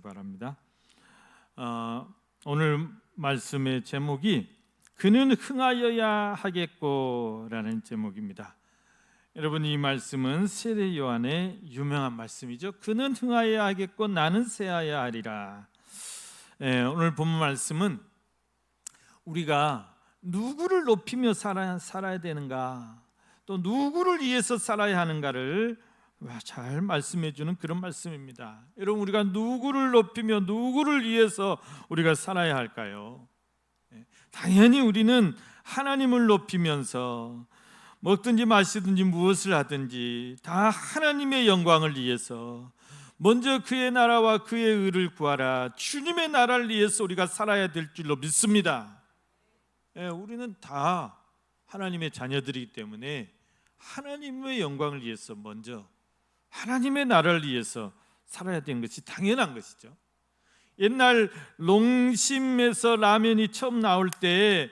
바랍니다. 오늘 말씀의 제목이 그는 흥하여야 하겠고라는 제목입니다. 여러분, 이 말씀은 세례 요한의 유명한 말씀이죠. 그는 흥하여야 하겠고 나는 쇠하여야 하리라. 오늘 본문 말씀은 우리가 누구를 높이며 살아야 되는가, 또 누구를 위해서 살아야 하는가를 잘 말씀해 주는 그런 말씀입니다. 여러분, 우리가 누구를 높이며 누구를 위해서 우리가 살아야 할까요? 당연히 우리는 하나님을 높이면서 먹든지 마시든지 무엇을 하든지 다 하나님의 영광을 위해서, 먼저 그의 나라와 그의 의를 구하라, 주님의 나라를 위해서 우리가 살아야 될 줄로 믿습니다. 우리는 다 하나님의 자녀들이기 때문에 하나님의 영광을 위해서, 먼저 하나님의 나라를 위해서 살아야 되는 것이 당연한 것이죠. 옛날 농심에서 라면이 처음 나올 때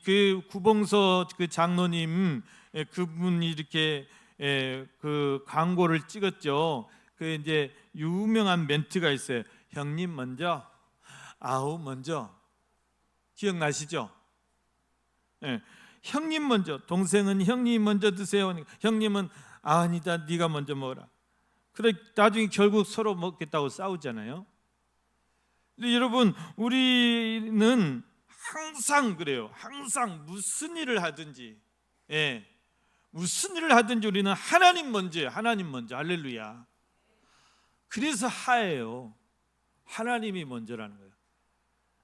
그 구봉서 그 장로님, 그분이 이렇게 그 광고를 찍었죠. 그 이제 유명한 멘트가 있어요. 형님 먼저, 아우 먼저. 기억나시죠? 형님 먼저, 동생은 형님 먼저 드세요. 형님은 아니다, 네가 먼저 먹어라. 그래 나중에 결국 서로 먹겠다고 싸우잖아요. 근데 여러분, 우리는 항상 그래요. 항상 무슨 일을 하든지, 무슨 일을 하든지 우리는 하나님 먼저, 하나님 먼저. 할렐루야. 그래서 하예요. 하나님이 먼저라는 거예요.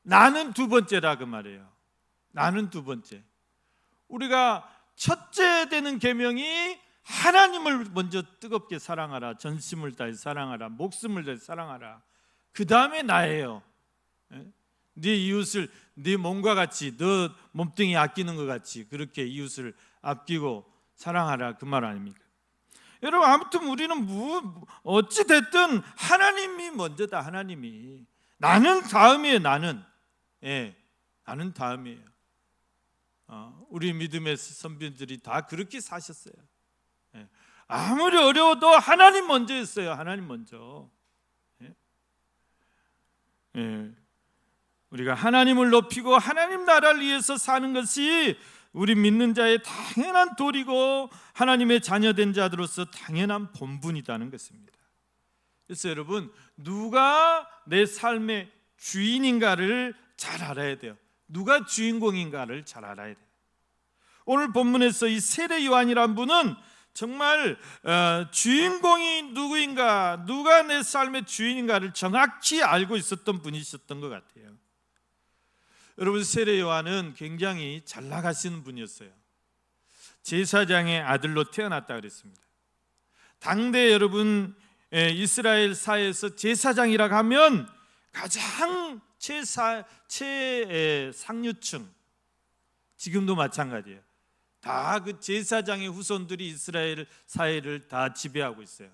나는 두 번째라 그 말이에요. 나는 두 번째. 우리가 첫째 되는 계명이 하나님을 먼저 뜨겁게 사랑하라, 전심을 다해 사랑하라, 목숨을 다해 사랑하라. 그 다음에 나예요. 네 이웃을 네 몸과 같이, 너 몸뚱이 아끼는 것 같이 그렇게 이웃을 아끼고 사랑하라, 그 말 아닙니까? 여러분, 아무튼 우리는 어찌 됐든 하나님이 먼저다. 하나님이. 나는 다음이에요. 나는 다음이에요. 우리 믿음의 선배들이 다 그렇게 사셨어요. 아무리 어려워도 하나님 먼저였어요. 하나님 먼저. 우리가 하나님을 높이고 하나님 나라를 위해서 사는 것이 우리 믿는 자의 당연한 도리고 하나님의 자녀된 자들로서 당연한 본분이라는 것입니다. 그래서 여러분, 누가 내 삶의 주인인가를 잘 알아야 돼요. 누가 주인공인가를 잘 알아야 돼요. 오늘 본문에서 이 세례 요한이란 분은 정말 주인공이 누구인가, 누가 내 삶의 주인인가를 정확히 알고 있었던 분이셨던 것 같아요. 여러분, 세례 요한은 굉장히 잘 나가시는 분이었어요. 제사장의 아들로 태어났다 그랬습니다. 당대 여러분, 이스라엘 사회에서 제사장이라고 하면 가장 최상류층, 지금도 마찬가지예요. 다 그 제사장의 후손들이 이스라엘 사회를 다 지배하고 있어요.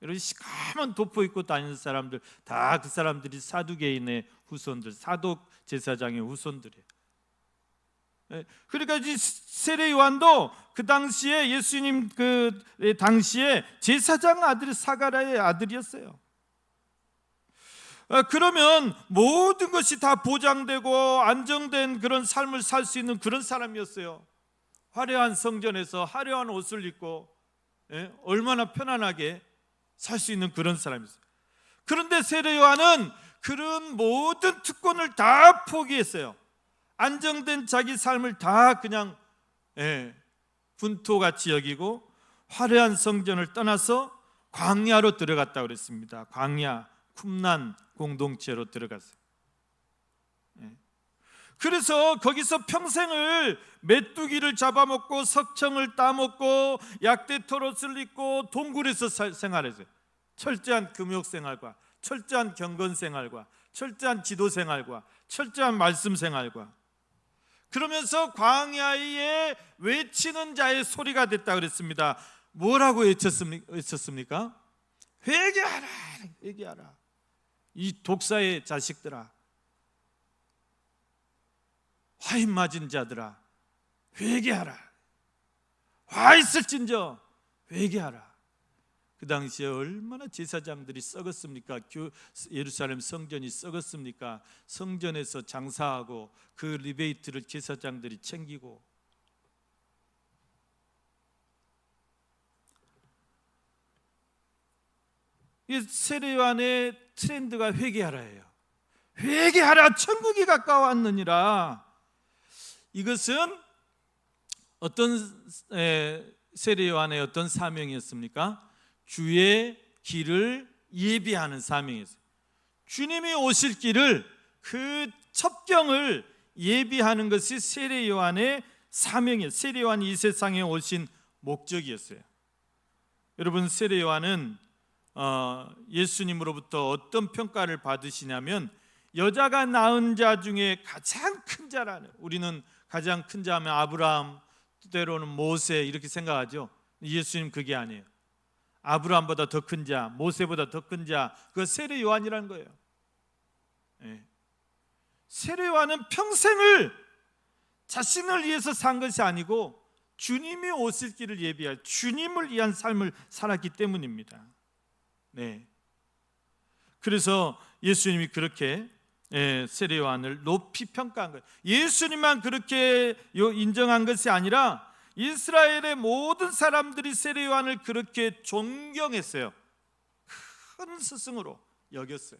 여러분, 시커먼 도포 입고 다니는 사람들, 다 그 사람들이 사두개인의 후손들, 사독 제사장의 후손들이에요. 그러니까 이 세례 요한도 그 당시에, 예수님 그 당시에 제사장 아들, 사가랴의 아들이었어요. 그러면 모든 것이 다 보장되고 안정된 그런 삶을 살 수 있는 그런 사람이었어요. 화려한 성전에서 화려한 옷을 입고 얼마나 편안하게 살 수 있는 그런 사람이었어요. 그런데 세례 요한은 그런 모든 특권을 다 포기했어요. 안정된 자기 삶을 다 그냥 분토같이 여기고 화려한 성전을 떠나서 광야로 들어갔다고 그랬습니다. 광야, 쿰난 공동체로 들어갔어요. 그래서 거기서 평생을 메뚜기를 잡아먹고 석청을 따먹고 약대토롯을 입고 동굴에서 생활했어요. 철저한 금욕생활과 철저한 경건생활과 철저한 지도생활과 철저한 말씀생활과, 그러면서 광야에 외치는 자의 소리가 됐다 그랬습니다. 뭐라고 외쳤습니까? 회개하라, 회개하라. 이 독사의 자식들아, 화인 맞은 자들아, 회개하라. 화 있을진저 회개하라. 그 당시에 얼마나 제사장들이 썩었습니까? 예루살렘 성전이 썩었습니까? 성전에서 장사하고 그 리베이트를 제사장들이 챙기고. 이 세례 요한의 트렌드가 회개하라예요. 회개하라, 천국이 가까웠느니라. 이것은 어떤 세례 요한의 어떤 사명이었습니까? 주의 길을 예비하는 사명이었어요. 주님이 오실 길을, 그 첩경을 예비하는 것이 세례 요한의 사명이었어요. 세례 요한이 이 세상에 오신 목적이었어요. 여러분, 세례 요한은 예수님으로부터 어떤 평가를 받으시냐면 여자가 낳은 자 중에 가장 큰 자라는, 우리는 가장 큰 자 하면 아브라함, 때로는 모세 이렇게 생각하죠. 예수님 그게 아니에요. 아브라함보다 더 큰 자, 모세보다 더 큰 자, 그거 세례 요한이라는 거예요. 세례 요한은 평생을 자신을 위해서 산 것이 아니고 주님이 오실 길을 예비할, 주님을 위한 삶을 살았기 때문입니다. 그래서 예수님이 그렇게 세례 요한을 높이 평가한 거예요. 예수님만 그렇게 인정한 것이 아니라 이스라엘의 모든 사람들이 세례 요한을 그렇게 존경했어요. 큰 스승으로 여겼어요.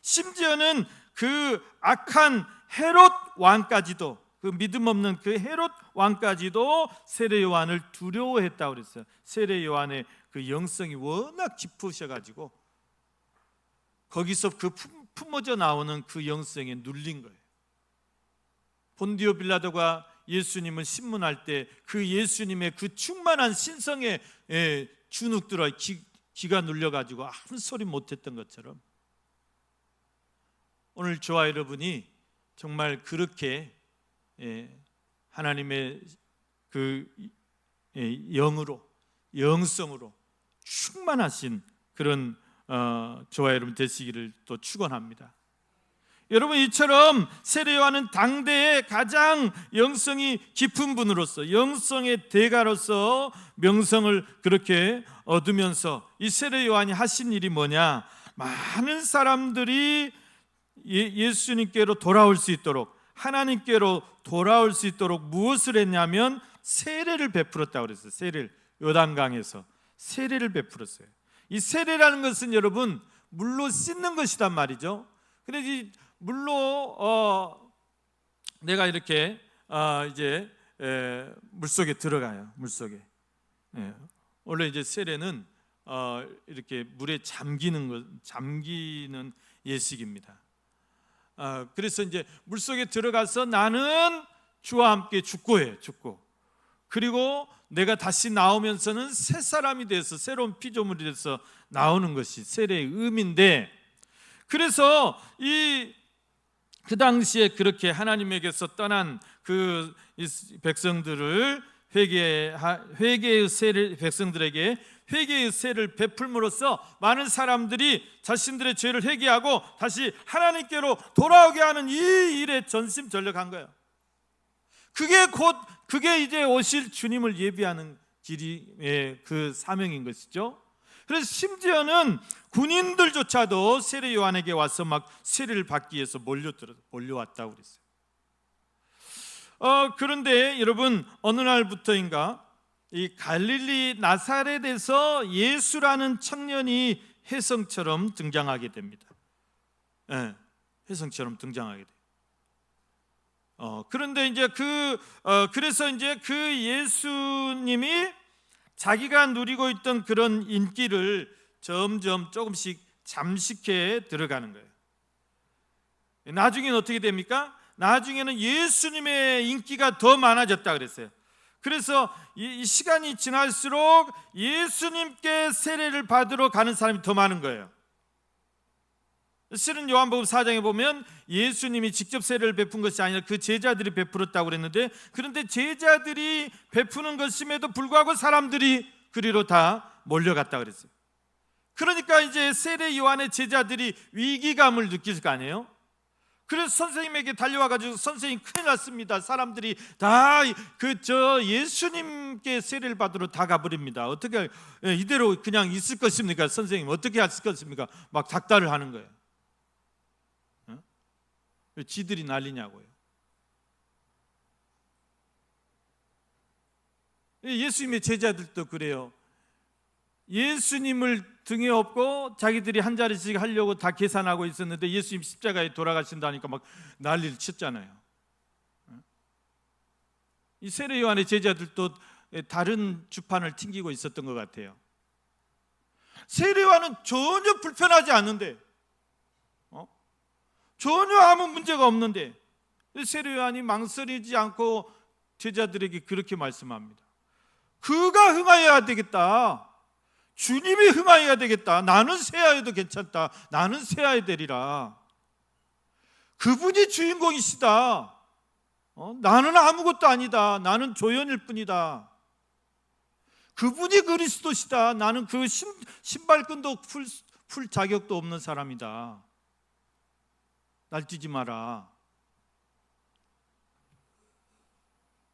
심지어는 그 악한 헤롯 왕까지도, 그 믿음 없는 그 헤롯 왕까지도 세례 요한을 두려워했다고 그랬어요. 세례 요한의 그 영성이 워낙 깊으셔가지고 거기서 그 품어져 나오는 그 영성에 눌린 거예요. 본디오 빌라도가 예수님을 신문할 때 그 예수님의 그 충만한 신성에 주눅들어 귀가 눌려가지고 아무 소리 못했던 것처럼, 오늘 저와 여러분이 정말 그렇게 하나님의 그 영으로, 영성으로 충만하신 그런 저와 여러분 되시기를 또 축원합니다. 여러분, 이처럼 세례 요한은 당대의 가장 영성이 깊은 분으로서, 영성의 대가로서 명성을 그렇게 얻으면서 이 세례 요한이 하신 일이 뭐냐? 많은 사람들이 예수님께로 돌아올 수 있도록, 하나님께로 돌아올 수 있도록 무엇을 했냐면 세례를 베풀었다고 그랬어요. 세례를, 요단강에서 세례를 베풀었어요. 이 세례라는 것은 여러분 물로 씻는 것이란 말이죠. 그래서 이 물로 내가 이렇게 이제 물속에 들어가요. 물속에. 원래 이제 세례는 이렇게 물에 잠기는 예식입니다. 그래서 이제 물속에 들어가서 나는 주와 함께 죽고 해요. 죽고. 그리고 내가 다시 나오면서는 새 사람이 돼서 새로운 피조물이 돼서 나오는 것이 세례의 의미인데, 그래서 그 당시에 그렇게 하나님에게서 떠난 그 백성들을 회개의 세를, 백성들에게 회개의 세를 베풀므로써 많은 사람들이 자신들의 죄를 회개하고 다시 하나님께로 돌아오게 하는 이 일에 전심전력한 거예요. 그게 이제 오실 주님을 예비하는 길이 그 사명인 것이죠. 그래서 심지어는 군인들조차도 세례 요한에게 와서 막 세례를 받기 위해서 몰려왔다고 그랬어요. 그런데 여러분, 어느 날부터인가 이 갈릴리 나사렛에서 예수라는 청년이 혜성처럼 등장하게 됩니다. 혜성처럼 등장하게 돼요. 그런데 이제 그래서 이제 그 예수님이 자기가 누리고 있던 그런 인기를 점점 조금씩 잠식해 들어가는 거예요. 나중에는 어떻게 됩니까? 나중에는 예수님의 인기가 더 많아졌다 그랬어요. 그래서 이 시간이 지날수록 예수님께 세례를 받으러 가는 사람이 더 많은 거예요. 실은 요한복음 4장에 보면 예수님이 직접 세례를 베푼 것이 아니라 그 제자들이 베풀었다고 그랬는데, 그런데 제자들이 베푸는 것임에도 불구하고 사람들이 그리로 다 몰려갔다 그랬어요. 그러니까 이제 세례 요한의 제자들이 위기감을 느낄 거 아니에요. 그래서 선생님에게 달려와가지고 선생님 큰일 났습니다. 사람들이 다 예수님께 세례를 받으러 다 가버립니다. 어떻게 이대로 그냥 있을 것입니까? 선생님 어떻게 하실 것입니까? 막 닥달을 하는 거예요. 왜 지들이 난리냐고요. 예수님의 제자들도 그래요. 예수님을 등에 업고 자기들이 한 자리씩 하려고 다 계산하고 있었는데 예수님 십자가에 돌아가신다니까 막 난리를 쳤잖아요. 이 세례 요한의 제자들도 다른 주판을 튕기고 있었던 것 같아요. 세례 요한은 전혀 불편하지 않는데, 전혀 아무 문제가 없는데 세례 요한이 망설이지 않고 제자들에게 그렇게 말씀합니다. 그가 흥하여야 되겠다. 주님이 흥하여야 되겠다. 나는 쇠하여도 괜찮다. 나는 쇠하여 되리라. 그분이 주인공이시다. 나는 아무것도 아니다. 나는 조연일 뿐이다. 그분이 그리스도시다. 나는 그 신발끈도 풀 자격도 없는 사람이다. 날뛰지 마라.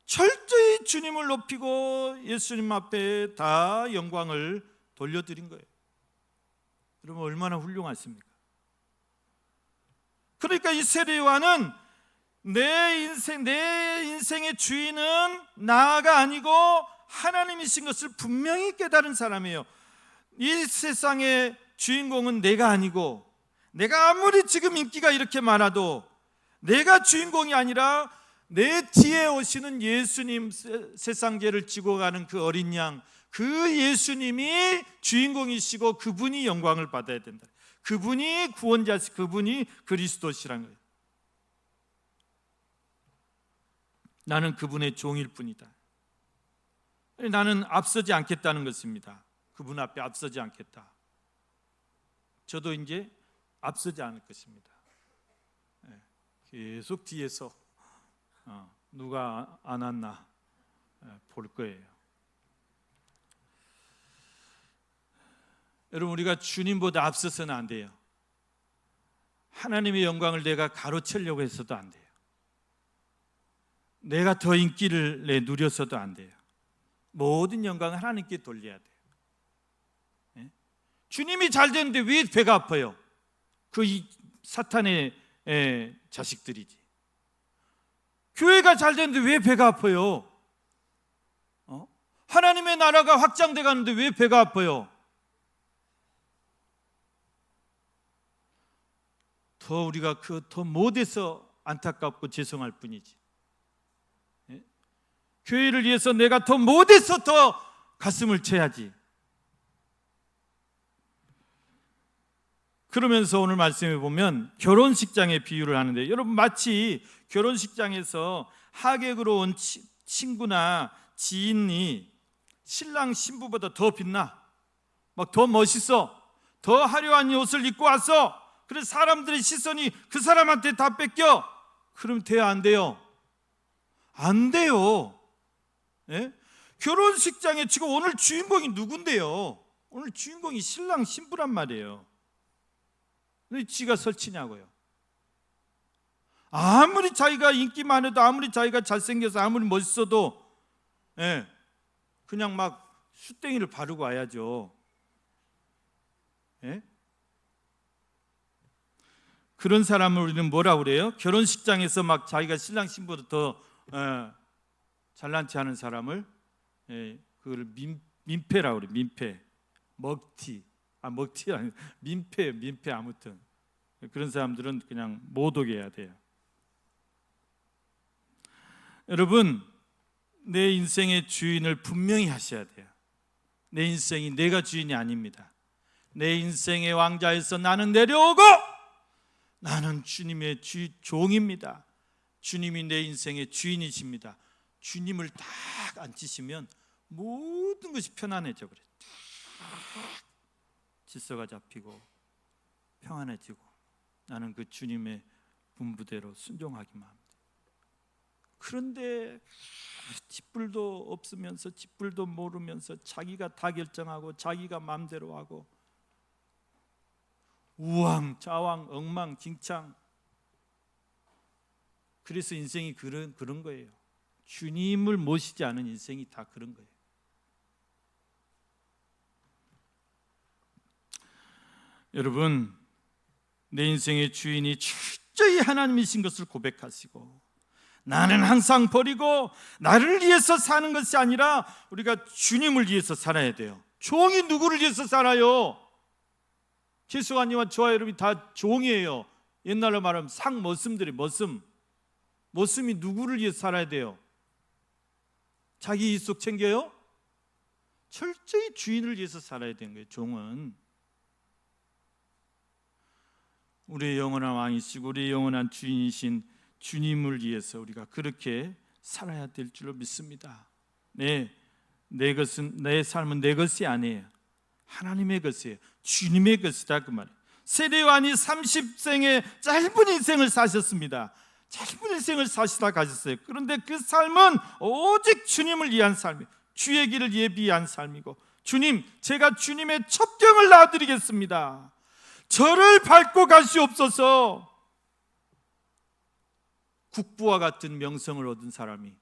철저히 주님을 높이고 예수님 앞에 다 영광을 돌려드린 거예요. 여러분 얼마나 훌륭하십니까? 그러니까 이 세례 요한은 내 인생의 주인은 나가 아니고 하나님이신 것을 분명히 깨달은 사람이에요. 이 세상의 주인공은 내가 아니고, 내가 아무리 지금 인기가 이렇게 많아도 내가 주인공이 아니라 내 뒤에 오시는 예수님, 세상 죄를 지고 가는 그 어린 양, 그 예수님이 주인공이시고 그분이 영광을 받아야 된다. 그분이 구원자시, 그분이 그리스도시라는 거예요. 나는 그분의 종일 뿐이다. 나는 앞서지 않겠다는 것입니다. 그분 앞에 앞서지 않겠다. 저도 이제 앞서지 않을 것입니다. 계속 뒤에서 누가 안 왔나 볼 거예요. 여러분 우리가 주님보다 앞서서는 안 돼요. 하나님의 영광을 내가 가로채려고 해서도 안 돼요. 내가 더 인기를 누려서도 안 돼요. 모든 영광을 하나님께 돌려야 돼요. 주님이 잘 되는데 왜 배가 아파요? 그 사탄의 자식들이지. 교회가 잘 되는데 왜 배가 아파요? 하나님의 나라가 확장돼 가는데 왜 배가 아파요? 더 우리가 더 못해서 안타깝고 죄송할 뿐이지. 교회를 위해서 내가 더 못해서 더 가슴을 쳐야지. 그러면서 오늘 말씀해 보면 결혼식장의 비유를 하는데, 여러분 마치 결혼식장에서 하객으로 온 친구나 지인이 신랑 신부보다 더 빛나, 막 더 멋있어, 더 화려한 옷을 입고 왔어. 그래서 사람들의 시선이 그 사람한테 다 뺏겨. 그럼 돼요, 안 돼요? 안 돼요. 결혼식장에 지금 오늘 주인공이 누군데요? 오늘 주인공이 신랑 신부란 말이에요. 왜 지가 설치냐고요? 아무리 자기가 인기 많아도, 아무리 자기가 잘생겨서, 아무리 멋있어도 그냥 막 숫댕이를 바르고 와야죠. 그런 사람을 우리는 뭐라고 그래요? 결혼식장에서 막 자기가 신랑 신부보다 더 잘난 체 하는 사람을 그걸 민폐라고 그래. 민폐, 먹튀. 먹튀 아니 민폐. 아무튼 그런 사람들은 그냥 못 오게 해야 돼요. 여러분 내 인생의 주인을 분명히 하셔야 돼요. 내 인생이 내가 주인이 아닙니다. 내 인생의 왕좌에서 나는 내려오고 나는 주님의 종입니다. 주님이 내 인생의 주인이십니다. 주님을 딱 앉히시면 모든 것이 편안해져 버려요. 질서가 잡히고 평안해지고 나는 그 주님의 분부대로 순종하기만 합니다. 그런데 쥐뿔도 없으면서, 쥐뿔도 모르면서 자기가 다 결정하고 자기가 마음대로 하고 우왕좌왕 엉망진창, 그래서 인생이 그런 거예요. 주님을 모시지 않은 인생이 다 그런 거예요. 여러분, 내 인생의 주인이 철저히 하나님이신 것을 고백하시고, 나는 항상 버리고 나를 위해서 사는 것이 아니라 우리가 주님을 위해서 살아야 돼요. 종이 누구를 위해서 살아요? 최수환이와 저와 여러분이 다 종이에요. 옛날로 말하면 상머슴들이 머슴이 누구를 위해서 살아야 돼요? 자기 이속 챙겨요? 철저히 주인을 위해서 살아야 되는 거예요. 종은 우리의 영원한 왕이시고 우리의 영원한 주인이신 주님을 위해서 우리가 그렇게 살아야 될 줄로 믿습니다. 내 것은, 내 삶은 내 것이 아니에요. 하나님의 것이에요. 주님의 것이다, 그 말이에요. 세례요한이 30생의 짧은 인생을 사셨습니다. 짧은 인생을 사시다 가셨어요. 그런데 그 삶은 오직 주님을 위한 삶이에요. 주의 길을 예비한 삶이고, 주님, 제가 주님의 첩경을 놔드리겠습니다. 저를 밟고 가시옵소서. 국부와 같은 명성을 얻은 사람이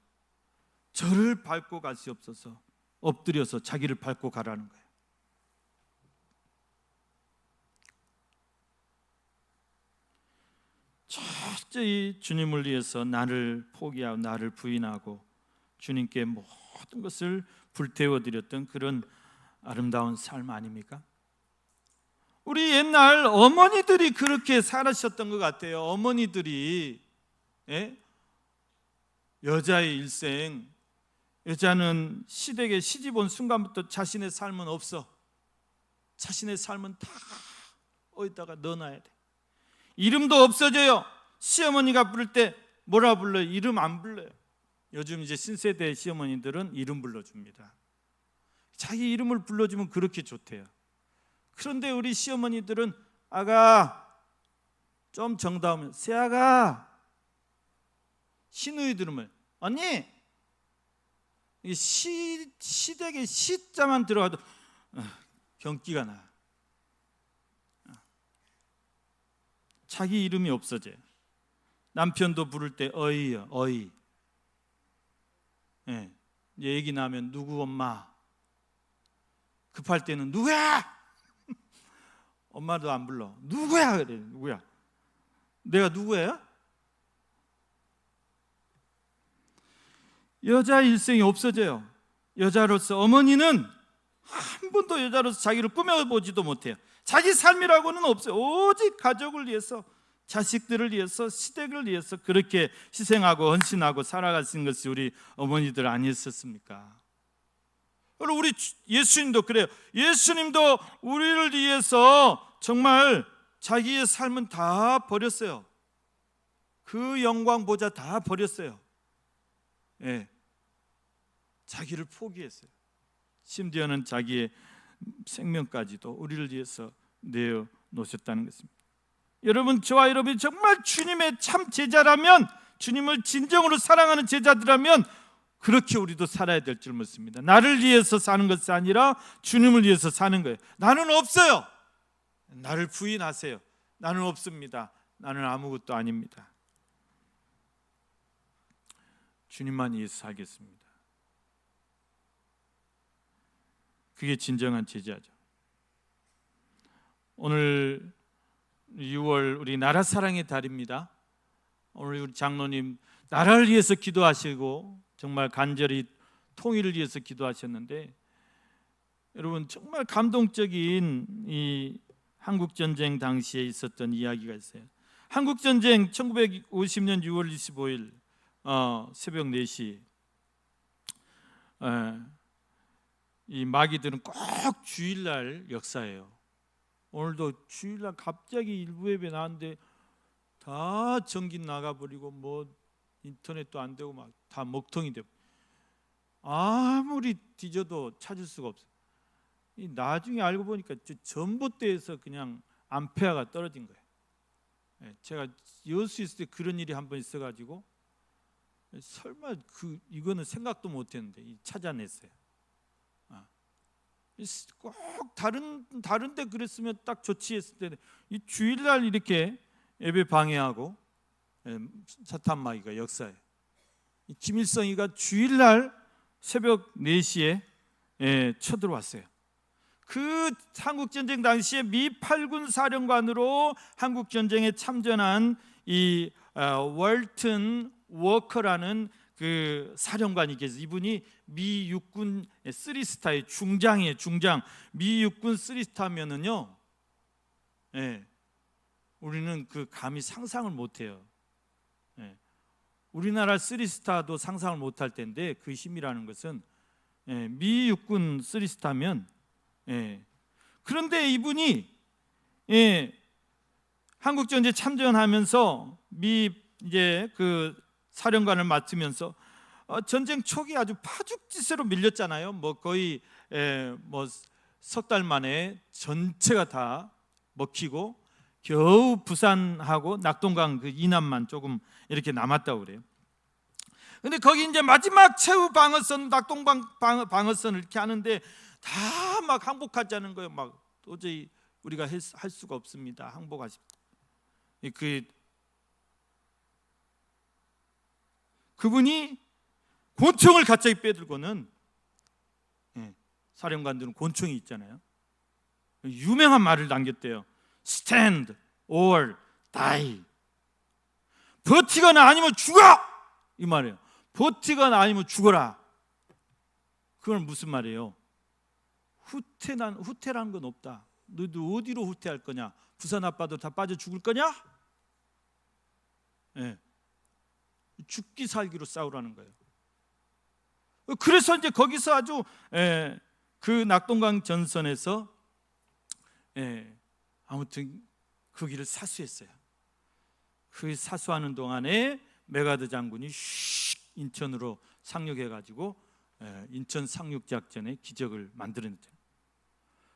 저를 밟고 가시옵소서, 엎드려서 자기를 밟고 가라는 거예요. 철저히 주님을 위해서 나를 포기하고 나를 부인하고 주님께 모든 것을 불태워드렸던 그런 아름다운 삶 아닙니까? 우리 옛날 어머니들이 그렇게 살으셨던 것 같아요. 어머니들이, 여자의 일생, 여자는 시댁에 시집 온 순간부터 자신의 삶은 없어. 자신의 삶은 다 어디다가 넣어놔야 돼. 이름도 없어져요. 시어머니가 부를 때 뭐라 불러요? 이름 안 불러요. 요즘 이제 신세대 시어머니들은 이름 불러줍니다. 자기 이름을 불러주면 그렇게 좋대요. 그런데 우리 시어머니들은 아가, 좀 정다우면 새아가, 시누이 들으면 언니, 시댁에 시자만 들어가도 경기가 나. 자기 이름이 없어져요. 남편도 부를 때 어이요, 어이. 얘기 나면 누구 엄마. 급할 때는 누구야? 엄마도 안 불러. 누구야? 그래. 누구야? 내가 누구예요? 여자 일생이 없어져요. 여자로서 어머니는 한 번도 여자로서 자기를 꾸며보지도 못해요. 자기 삶이라고는 없어요. 오직 가족을 위해서, 자식들을 위해서, 시댁을 위해서 그렇게 희생하고 헌신하고 살아가신 것이 우리 어머니들 아니었습니까? 그리고 우리 예수님도 그래요. 예수님도 우리를 위해서 정말 자기의 삶은 다 버렸어요. 그 영광 보좌 다 버렸어요. 자기를 포기했어요. 심지어는 자기의 생명까지도 우리를 위해서 내어 놓으셨다는 것입니다. 여러분, 저와 여러분이 정말 주님의 참 제자라면, 주님을 진정으로 사랑하는 제자들이라면 그렇게 우리도 살아야 될 줄 믿습니다. 나를 위해서 사는 것이 아니라 주님을 위해서 사는 거예요. 나는 없어요. 나를 부인하세요. 나는 없습니다. 나는 아무것도 아닙니다. 주님만 위해서 살겠습니다. 그게 진정한 제자죠. 오늘 6월 우리 나라 사랑의 달입니다. 오늘 우리 장로님 나라를 위해서 기도하시고 정말 간절히 통일을 위해서 기도하셨는데, 여러분 정말 감동적인 이 한국전쟁 당시에 있었던 이야기가 있어요. 한국전쟁 1950년 6월 25일 새벽 4시 이 마귀들은 꼭 주일날 역사예요. 오늘도 주일날 갑자기 일부 예배 나왔는데 다 전기 나가버리고 뭐 인터넷도 안 되고 막 다 먹통이 되고 아무리 뒤져도 찾을 수가 없어요. 나중에 알고 보니까 전봇대에서 그냥 암페어가 떨어진 거예요. 제가 여수 있을 때 그런 일이 한 번 있어가지고 설마 이거는 생각도 못했는데 찾아냈어요. 꼭 다른데 그랬으면 딱 조치했을 텐데 이 주일날 이렇게 예배 방해하고 사탄 마귀가 역사예요. 김일성이가 주일날 새벽 4시에 쳐들어왔어요. 그 한국전쟁 당시에 미 8군 사령관으로 한국전쟁에 참전한 이 월튼 워커라는 그 사령관이 계세요. 이분이 미 육군 3스타의 중장이에요. 중장. 미 육군 3스타면은요, 우리는 그 감히 상상을 못해요. 우리나라 3스타도 상상을 못할 텐데 그 힘이라는 것은 미 육군 3스타면 그런데 이분이 한국전쟁에 참전하면서 미 이제 그 사령관을 맡으면서 전쟁 초기 아주 파죽지세로 밀렸잖아요. 뭐 거의 뭐 석 달 만에 전체가 다 먹히고 겨우 부산하고 낙동강 그 이남만 조금 이렇게 남았다고 그래요. 근데 거기 이제 마지막 최후 방어선 낙동강 방어선을 이렇게 하는데 다 막 항복하자는 거예요. 막 도저히 우리가 할 수가 없습니다. 항복하십시오. 그분이 권총을 갑자기 빼들고는, 사령관들은 권총이 있잖아요. 유명한 말을 남겼대요. Stand or die. 버티거나 아니면 죽어! 이 말이에요. 버티거나 아니면 죽어라. 그건 무슨 말이에요? 후퇴라는 건 없다. 너도 어디로 후퇴할 거냐? 부산 아빠도 다 빠져 죽을 거냐? 죽기 살기로 싸우라는 거예요. 그래서 이제 거기서 아주 그 낙동강 전선에서 아무튼 그 길을 사수했어요. 그 사수하는 동안에 메가드 장군이 인천으로 상륙해가지고 인천 상륙작전의 기적을 만들어냈죠.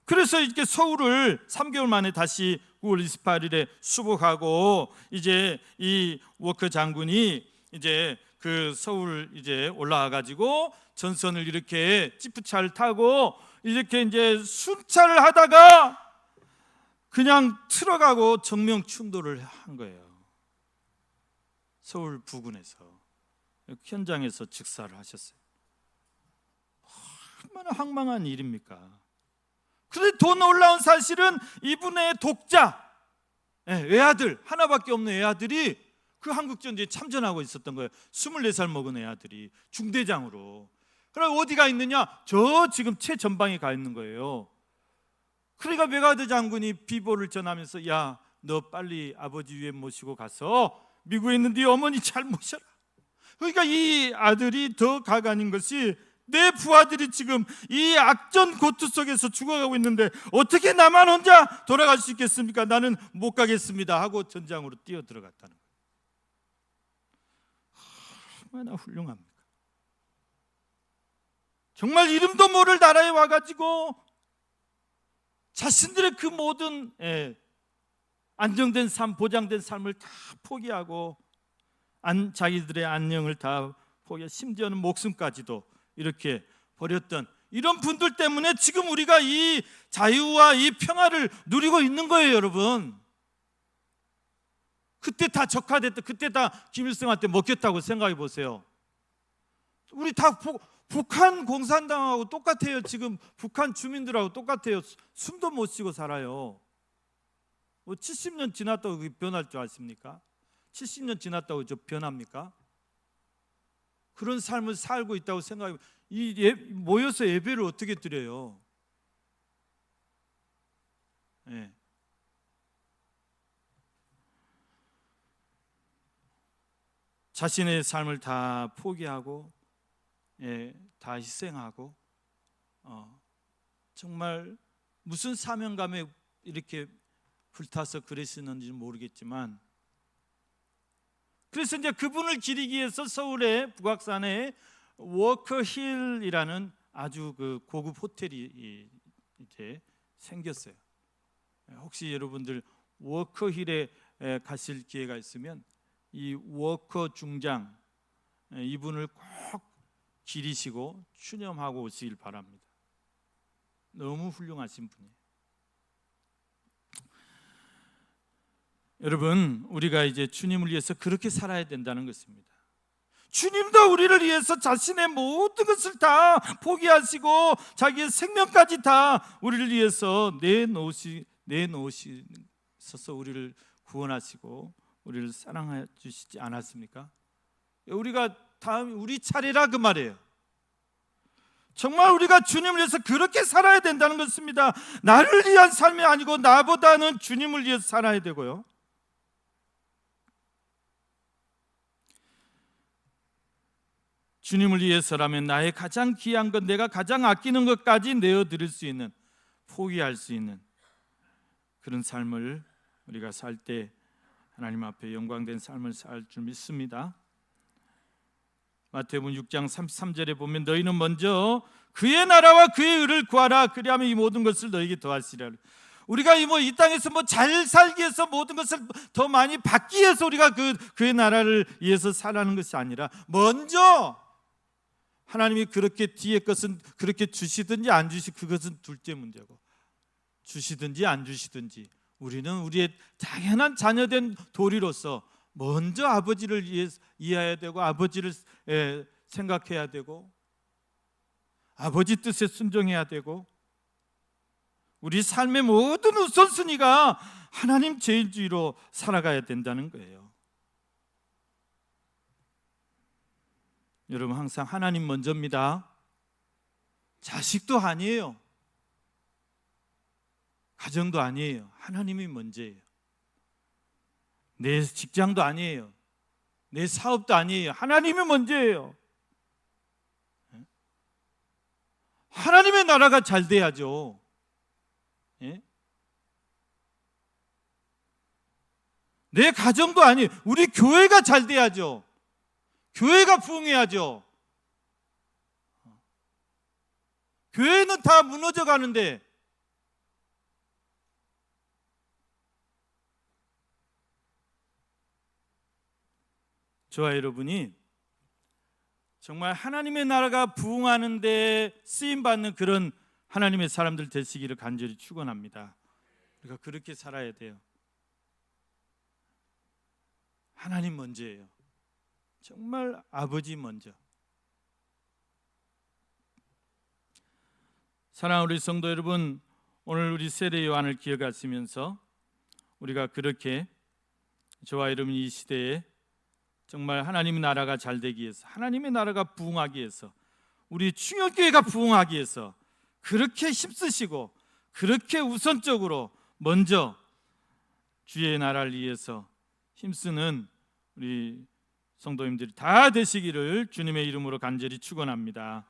그래서 이렇게 서울을 3개월 만에 다시 9월 28일에 수복하고 이제 이 워커 장군이 이제 그 서울 이제 올라와 가지고 전선을 이렇게 지프차를 타고 이렇게 이제 순찰을 하다가 그냥 틀어가고 정면 충돌을 한 거예요. 서울 부근에서 현장에서 즉사를 하셨어요. 얼마나 황망한 일입니까? 그런데 더 놀라운 사실은 이분의 독자, 외아들, 하나밖에 없는 외아들이 그 한국전쟁에 참전하고 있었던 거예요. 24살 먹은 애아들이 중대장으로. 그럼 어디가 있느냐? 저 지금 최전방에 가 있는 거예요. 그러니까 메가드 장군이 비보를 전하면서 야, 너 빨리 아버지 위에 모시고 가서 미국에 있는 네 어머니 잘 모셔라. 그러니까 이 아들이 더 가관인 것이 내 부하들이 지금 이 악전 고투 속에서 죽어가고 있는데 어떻게 나만 혼자 돌아갈 수 있겠습니까? 나는 못 가겠습니다 하고 전장으로 뛰어 들어갔다는 거예요. 얼마나 훌륭합니까? 정말 이름도 모를 나라에 와가지고 자신들의 그 모든 안정된 삶, 보장된 삶을 다 포기하고 자기들의 안녕을 다 포기하고 심지어는 목숨까지도 이렇게 버렸던 이런 분들 때문에 지금 우리가 이 자유와 이 평화를 누리고 있는 거예요, 여러분. 그때 다 적화됐다, 그때 다 김일성한테 먹혔다고 생각해 보세요. 우리 다 북한 공산당하고 똑같아요. 지금 북한 주민들하고 똑같아요. 숨도 못 쉬고 살아요. 70년 지났다고 그게 변할 줄 아십니까? 70년 지났다고 저 변합니까? 그런 삶을 살고 있다고 생각하면 모여서 예배를 어떻게 드려요? 자신의 삶을 다 포기하고 다 희생하고 정말 무슨 사명감에 이렇게 불타서 그러시는지 모르겠지만 그래서 이제 그분을 기리기 위해서 서울의 북악산에 워커힐이라는 아주 그 고급 호텔이 이제 생겼어요. 혹시 여러분들 워커힐에 가실 기회가 있으면 이 워커 중장 이분을 꼭 기리시고 추념하고 오시길 바랍니다. 너무 훌륭하신 분이에요. 여러분, 우리가 이제 주님을 위해서 그렇게 살아야 된다는 것입니다. 주님도 우리를 위해서 자신의 모든 것을 다 포기하시고 자기의 생명까지 다 우리를 위해서 내놓으셔서 우리를 구원하시고 우리를 사랑해 주시지 않았습니까? 우리가 다음 우리 차례라 그 말이에요. 정말 우리가 주님을 위해서 그렇게 살아야 된다는 것입니다. 나를 위한 삶이 아니고 나보다는 주님을 위해서 살아야 되고요. 주님을 위해서라면 나의 가장 귀한 것, 내가 가장 아끼는 것까지 내어드릴 수 있는, 포기할 수 있는 그런 삶을 우리가 살 때 하나님 앞에 영광된 삶을 살 줄 믿습니다. 마태복음 6장 33절에 보면 너희는 먼저 그의 나라와 그의 의를 구하라. 그리하면 이 모든 것을 너희에게 더하시리라. 우리가 이 땅에서 잘 살기 위해서 모든 것을 더 많이 받기 위해서 우리가 그의 나라를 위해서 살라는 것이 아니라 먼저 하나님이 그렇게 뒤에 것은 그렇게 주시든지 안 주시든지 그것은 둘째 문제고, 주시든지 안 주시든지 우리는 우리의 당연한 자녀된 도리로서 먼저 아버지를 이해해야 되고 아버지를 생각해야 되고 아버지 뜻에 순종해야 되고 우리 삶의 모든 우선순위가 하나님 제일주의로 살아가야 된다는 거예요. 여러분, 항상 하나님 먼저입니다. 자식도 아니에요. 가정도 아니에요. 하나님이 먼저예요. 내 직장도 아니에요. 내 사업도 아니에요. 하나님이 먼저예요. 하나님의 나라가 잘 돼야죠. 내 가정도 아니에요. 우리 교회가 잘 돼야죠. 교회가 부흥해야죠. 교회는 다 무너져 가는데 저와 여러분이 정말 하나님의 나라가 부흥하는 데 쓰임받는 그런 하나님의 사람들 되시기를 간절히 축원합니다. 우리가 그렇게 살아야 돼요. 하나님 먼저예요. 정말 아버지 먼저. 사랑하는 우리 성도 여러분, 오늘 우리 세례 요한을 기억하시면서 우리가 그렇게 저와 여러분이 이 시대에 정말 하나님의 나라가 잘 되기 위해서, 하나님의 나라가 부흥하기 위해서, 우리 충혈교회가 부흥하기 위해서 그렇게 힘쓰시고 그렇게 우선적으로 먼저 주의 나라를 위해서 힘쓰는 우리 성도님들이 다 되시기를 주님의 이름으로 간절히 축원합니다.